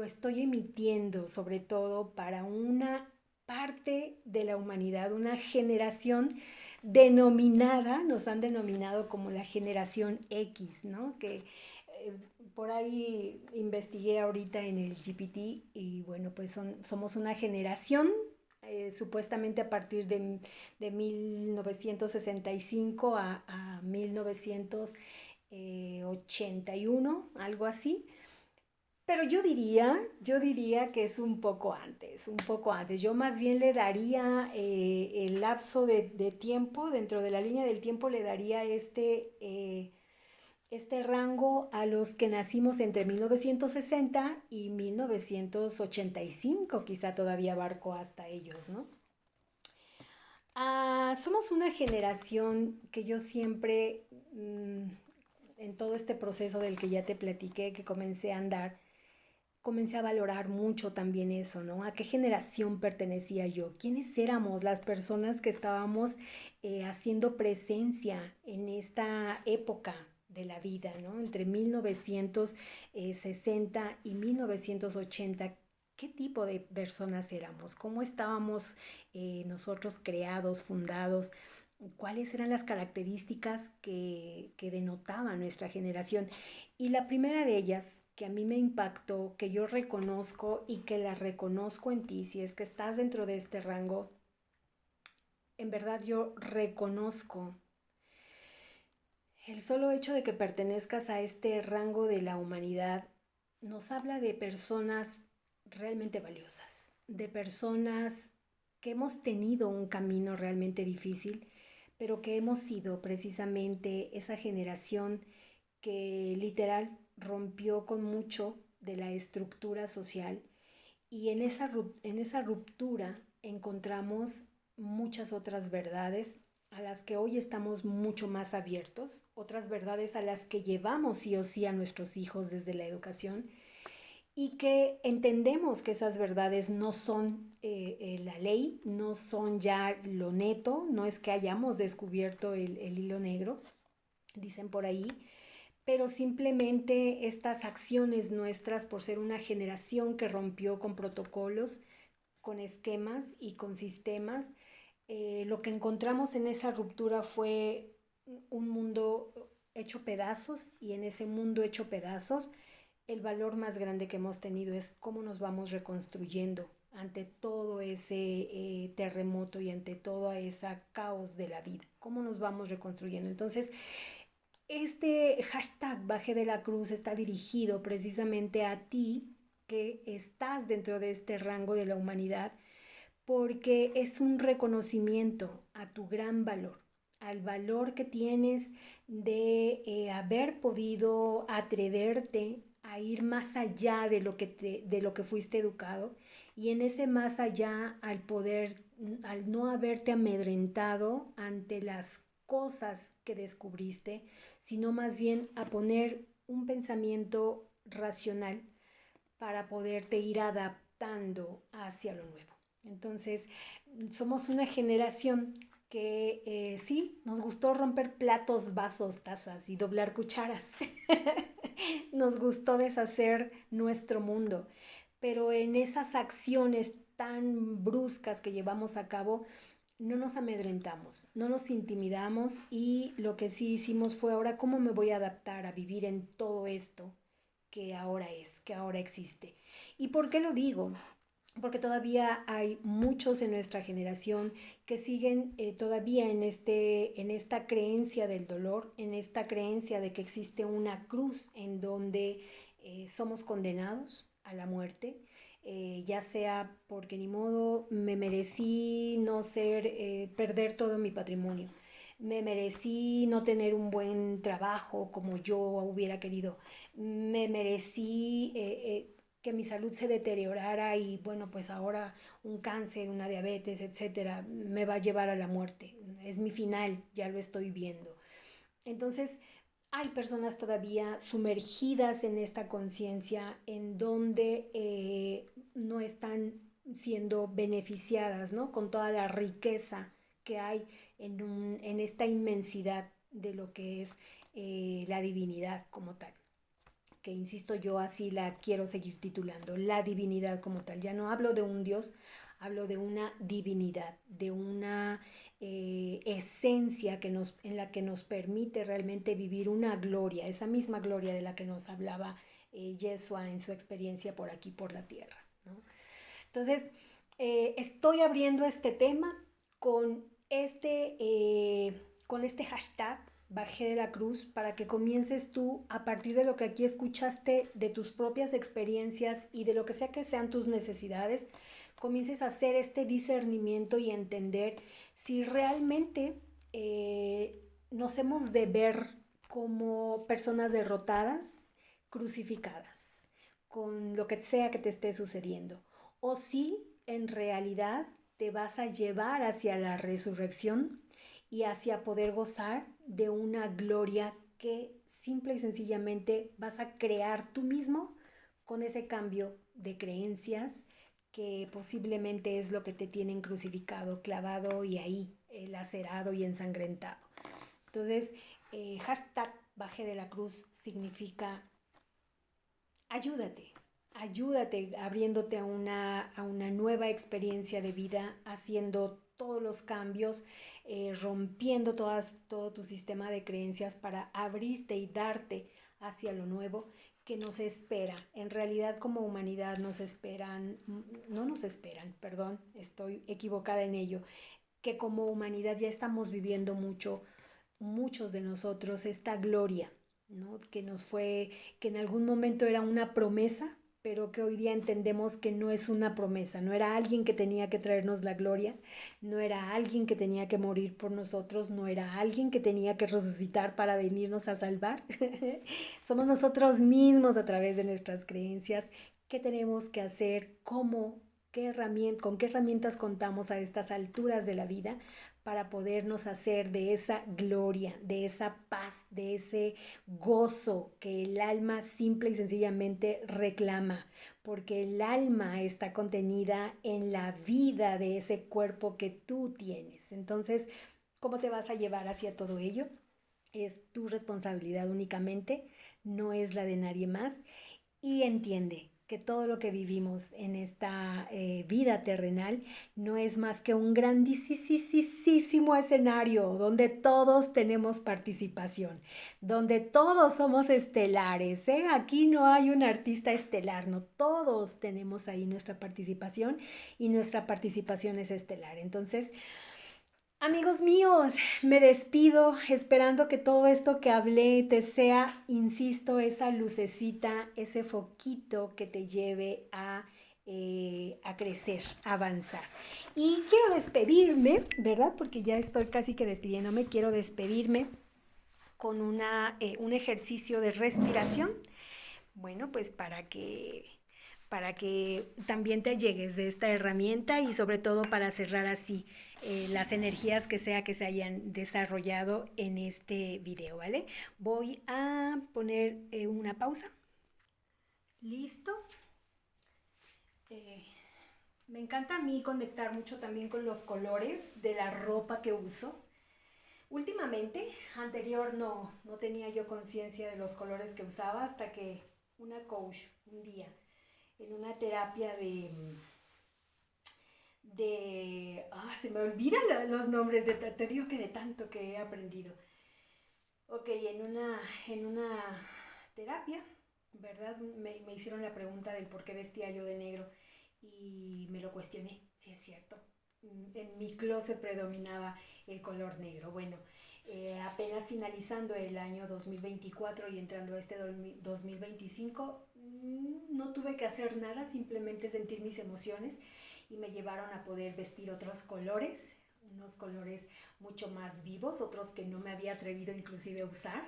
estoy emitiendo sobre todo para una parte de la humanidad, una generación denominada, nos han denominado como la generación X, ¿no? Que eh, por ahí investigué ahorita en el GPT y bueno, pues somos una generación supuestamente a partir de 1965 a 1981, algo así. Pero yo diría que es un poco antes, un poco antes. Yo más bien le daría el lapso de tiempo, dentro de la línea del tiempo le daría este rango a los que nacimos entre 1960 y 1985, quizá todavía abarco hasta ellos, ¿no? Somos una generación que yo siempre, en todo este proceso del que ya te platiqué, que comencé a andar, comencé a valorar mucho también eso, ¿no? ¿A qué generación pertenecía yo? ¿Quiénes éramos las personas que estábamos haciendo presencia en esta época de la vida, ¿no? Entre 1960 y 1980? ¿Qué tipo de personas éramos? ¿Cómo estábamos nosotros creados, fundados? ¿Cuáles eran las características que denotaban nuestra generación? Y la primera de ellas, que a mí me impactó, que yo reconozco y que la reconozco en ti, si es que estás dentro de este rango, en verdad yo reconozco El solo hecho de que pertenezcas a este rango de la humanidad nos habla de personas realmente valiosas, de personas que hemos tenido un camino realmente difícil, pero que hemos sido precisamente esa generación que literal rompió con mucho de la estructura social y en esa ruptura encontramos muchas otras verdades a las que hoy estamos mucho más abiertos, otras verdades a las que llevamos sí o sí a nuestros hijos desde la educación y que entendemos que esas verdades no son la ley, no son ya lo neto, no es que hayamos descubierto el hilo negro, dicen por ahí, pero simplemente estas acciones nuestras por ser una generación que rompió con protocolos, con esquemas y con sistemas, lo que encontramos en esa ruptura fue un mundo hecho pedazos y en ese mundo hecho pedazos el valor más grande que hemos tenido es cómo nos vamos reconstruyendo ante todo ese terremoto y ante todo ese caos de la vida, cómo nos vamos reconstruyendo. Entonces, este hashtag Baje de la Cruz está dirigido precisamente a ti que estás dentro de este rango de la humanidad porque es un reconocimiento a tu gran valor, al valor que tienes de haber podido atreverte a ir más allá de lo que fuiste educado y en ese más allá al no haberte amedrentado ante las cosas que descubriste, sino más bien a poner un pensamiento racional para poderte ir adaptando hacia lo nuevo. Entonces, somos una generación que sí, nos gustó romper platos, vasos, tazas y doblar cucharas. Nos gustó deshacer nuestro mundo, pero en esas acciones tan bruscas que llevamos a cabo, no nos amedrentamos, no nos intimidamos y lo que sí hicimos fue ahora cómo me voy a adaptar a vivir en todo esto que ahora existe. ¿Y por qué lo digo? Porque todavía hay muchos en nuestra generación que siguen todavía en esta creencia del dolor, en esta creencia de que existe una cruz en donde somos condenados a la muerte, ya sea porque ni modo me merecí no ser, perder todo mi patrimonio, me merecí no tener un buen trabajo como yo hubiera querido, me merecí que mi salud se deteriorara y bueno, pues ahora un cáncer, una diabetes, etcétera, me va a llevar a la muerte. Es mi final, ya lo estoy viendo. Entonces, hay personas todavía sumergidas en esta conciencia en donde no están siendo beneficiadas, ¿no? Con toda la riqueza que hay en esta inmensidad de lo que es la divinidad como tal, que insisto yo así la quiero seguir titulando, la divinidad como tal. Ya no hablo de un Dios, hablo de una divinidad, de una esencia en la que nos permite realmente vivir una gloria, esa misma gloria de la que nos hablaba Yeshua en su experiencia por aquí, por la tierra, ¿no? Entonces, estoy abriendo este tema con con este hashtag Bajé de la Cruz para que comiences tú a partir de lo que aquí escuchaste, de tus propias experiencias y de lo que sea que sean tus necesidades, comiences a hacer este discernimiento y entender si realmente nos hemos de ver como personas derrotadas, crucificadas, con lo que sea que te esté sucediendo, o si en realidad te vas a llevar hacia la resurrección y hacia poder gozar de una gloria que simple y sencillamente vas a crear tú mismo con ese cambio de creencias que posiblemente es lo que te tienen crucificado, clavado y ahí, lacerado y ensangrentado. Entonces, hashtag Baje de la Cruz significa ayúdate, ayúdate abriéndote a una nueva experiencia de vida, haciendo todos los cambios, rompiendo todo tu sistema de creencias para abrirte y darte hacia lo nuevo que nos espera. En realidad como humanidad no nos esperan, perdón, estoy equivocada en ello, que como humanidad ya estamos viviendo mucho muchos de nosotros esta gloria, ¿no? Que en algún momento era una promesa, pero que hoy día entendemos que no es una promesa, no era alguien que tenía que traernos la gloria, no era alguien que tenía que morir por nosotros, no era alguien que tenía que resucitar para venirnos a salvar. Somos nosotros mismos a través de nuestras creencias. ¿Qué tenemos que hacer? ¿Cómo? ¿Con qué herramientas contamos a estas alturas de la vida para podernos hacer de esa gloria, de esa paz, de ese gozo que el alma simple y sencillamente reclama? Porque el alma está contenida en la vida de ese cuerpo que tú tienes. Entonces, ¿cómo te vas a llevar hacia todo ello? Es tu responsabilidad únicamente, no es la de nadie más. Y entiende que todo lo que vivimos en esta vida terrenal no es más que un grandísimo escenario donde todos tenemos participación, donde todos somos estelares, ¿eh? Aquí no hay un artista estelar, no, todos tenemos ahí nuestra participación y nuestra participación es estelar. Entonces, amigos míos, me despido esperando que todo esto que hablé te sea, insisto, esa lucecita, ese foquito que te lleve a crecer, a avanzar. Y quiero despedirme, ¿verdad? Porque ya estoy casi que despidiéndome. Quiero despedirme con un ejercicio de respiración. Bueno, pues para que también te llegues de esta herramienta y sobre todo para cerrar así las energías que sea que se hayan desarrollado en este video, ¿vale? Voy a poner una pausa. ¿Listo? Me encanta a mí conectar mucho también con los colores de la ropa que uso. Últimamente, anterior no tenía yo conciencia de los colores que usaba hasta que una coach un día en una terapia se me olvidan los nombres, te digo que de tanto que he aprendido. Ok, en una terapia, ¿verdad? Me hicieron la pregunta del por qué vestía yo de negro y me lo cuestioné, si es cierto. En mi closet predominaba el color negro. Bueno, apenas finalizando el año 2024 y entrando a este 2025, no tuve que hacer nada, simplemente sentir mis emociones y me llevaron a poder vestir otros colores, unos colores mucho más vivos, otros que no me había atrevido inclusive a usar.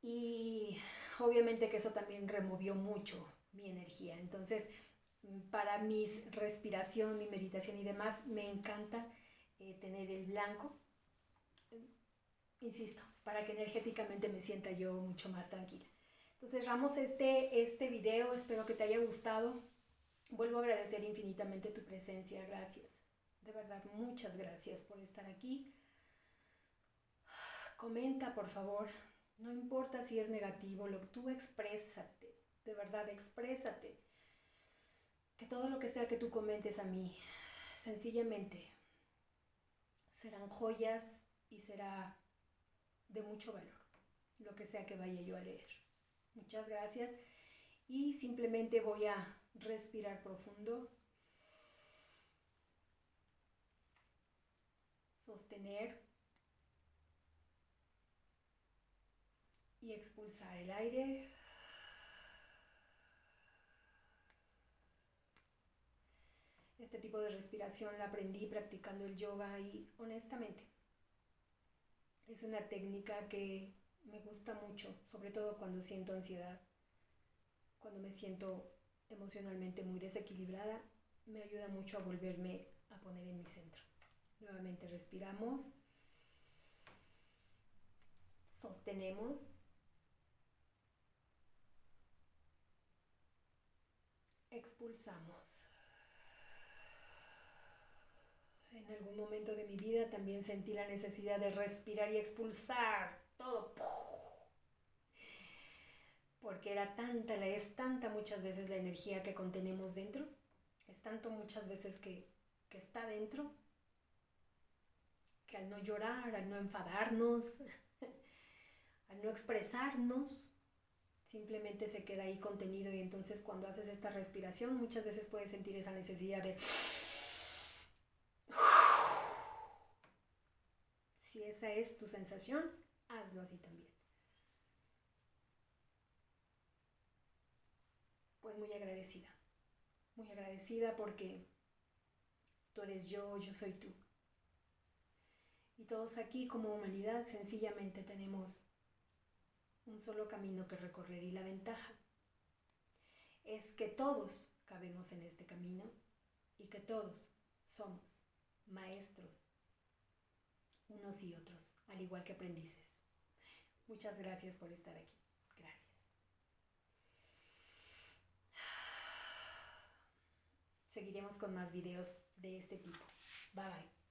Y obviamente que eso también removió mucho mi energía. Entonces, para mi respiración, mi meditación y demás, me encanta tener el blanco, insisto, para que energéticamente me sienta yo mucho más tranquila. Entonces, cerramos este video, espero que te haya gustado. Vuelvo a agradecer infinitamente tu presencia, gracias. De verdad, muchas gracias por estar aquí. Comenta, por favor. No importa si es negativo, tú exprésate. De verdad, exprésate. Que todo lo que sea que tú comentes a mí, sencillamente, serán joyas y será de mucho valor, lo que sea que vaya yo a leer. Muchas gracias y simplemente voy a respirar profundo, sostener y expulsar el aire. Este tipo de respiración la aprendí practicando el yoga y honestamente es una técnica que me gusta mucho, sobre todo cuando siento ansiedad, cuando me siento emocionalmente muy desequilibrada, me ayuda mucho a volverme a poner en mi centro. Nuevamente respiramos, sostenemos, expulsamos. En algún momento de mi vida también sentí la necesidad de respirar y expulsar todo, porque es tanta muchas veces la energía que contenemos dentro, es tanto muchas veces que está dentro, que al no llorar, al no enfadarnos, al no expresarnos, simplemente se queda ahí contenido. Y entonces cuando haces esta respiración muchas veces puedes sentir esa necesidad de Si esa es tu sensación, hazlo así también. Pues muy agradecida porque tú eres yo soy tú. Y todos aquí como humanidad sencillamente tenemos un solo camino que recorrer y la ventaja es que todos cabemos en este camino y que todos somos maestros unos y otros, al igual que aprendices. Muchas gracias por estar aquí. Gracias. Seguiremos con más videos de este tipo. Bye bye.